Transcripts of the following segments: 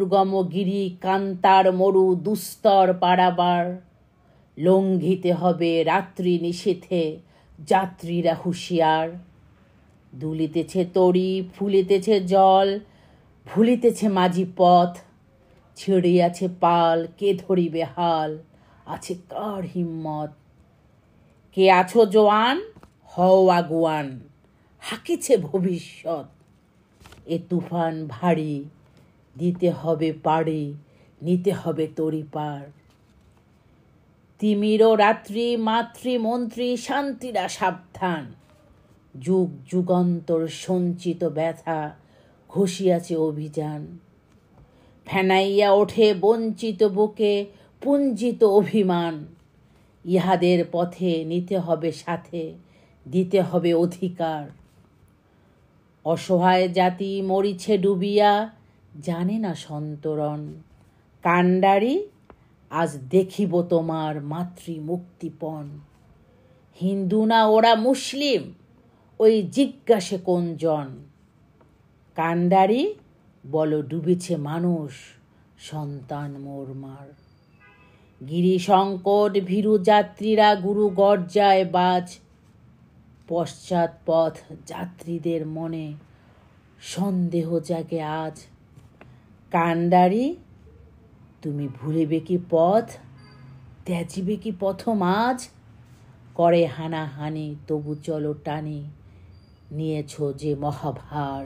দুর্গম গিরি কান্তার মরু দুস্তর পারাবার, লঙ্ঘিতে হবে রাত্রি নিশীথে যাত্রীরা হুঁশিয়ার। দুলিতেছে তরি, ফুলিতেছে জল, ভুলিতেছে মাঝি পথ, ছিড়িয়াছে পাল, কে ধরিবে হাল, আছে কার হিম্মত। কে আছো জোয়ান, হও আগুয়ান, হাকিছে ভবিষ্যৎ। এ তুফান ভারী, দিতে হবে পাড়ি, নিতে হবে তরি পার। তিমির রাত্রি মাতৃমন্ত্রী শান্তিরা সাবধান, যুগ যুগান্তর সঞ্চিত ব্যথা ঘষিয়াছে অভিযান। ফেনাইয়া ওঠে বঞ্চিত বুকে পুঞ্জিত অভিমান, ইহাদের পথে নিতে হবে সাথে, দিতে হবে অধিকার। অসহায় জাতি মরিছে ডুবিয়া, জানে না সন্তরণ। কান্ডারি, আজ দেখিব তোমার মাতৃ মুক্তিপণ। হিন্দু না ওরা মুসলিম, ওই জিজ্ঞাসে কোনজন। কান্ডারি, বলো ডুবেছে মানুষ, সন্তান মোরমার। গিরি সংকট ভীরু যাত্রীরা গুরু গর্জায় বাজ, পশ্চাৎ পথ যাত্রীদের মনে সন্দেহ জাগে আজ। কান্ডারি, তুমি ভুলিবে কি পথ, ত্যাজিবে কি পথ মাঝ। করে হানাহানি তবু চলো টানি, নিয়েছ যে মহাভার।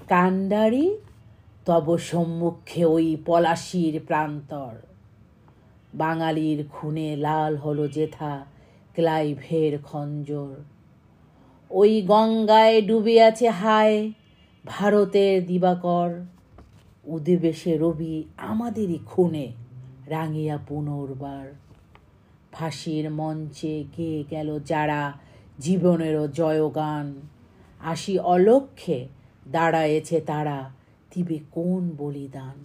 কান্ডারি, তব সম্মুখে ওই পলাশির প্রান্তর, বাঙালির খুনে লাল হলো যেথা ক্লাইভের খঞ্জর। ওই গঙ্গায় ডুবে আছে হায় ভারতের দিবাকর, উদিবে সে রবি আমাদেরই খুনে রাঙিয়া পুনর্বার। ফাঁসির মঞ্চে গেয়ে গেল যারা জীবনেরও জয়গান, আসি অলক্ষ্যে দাঁড়ায়েছে তারা, দিবে কোন বলিদান।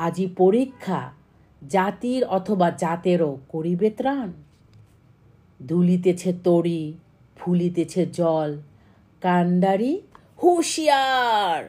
আজি পরীক্ষা জাতির অথবা জাতেরও করিবে ত্রাণ। দুলিতেছে তরি, ফুলিতেছে জল, কান্ডারি হুঁশিয়ার।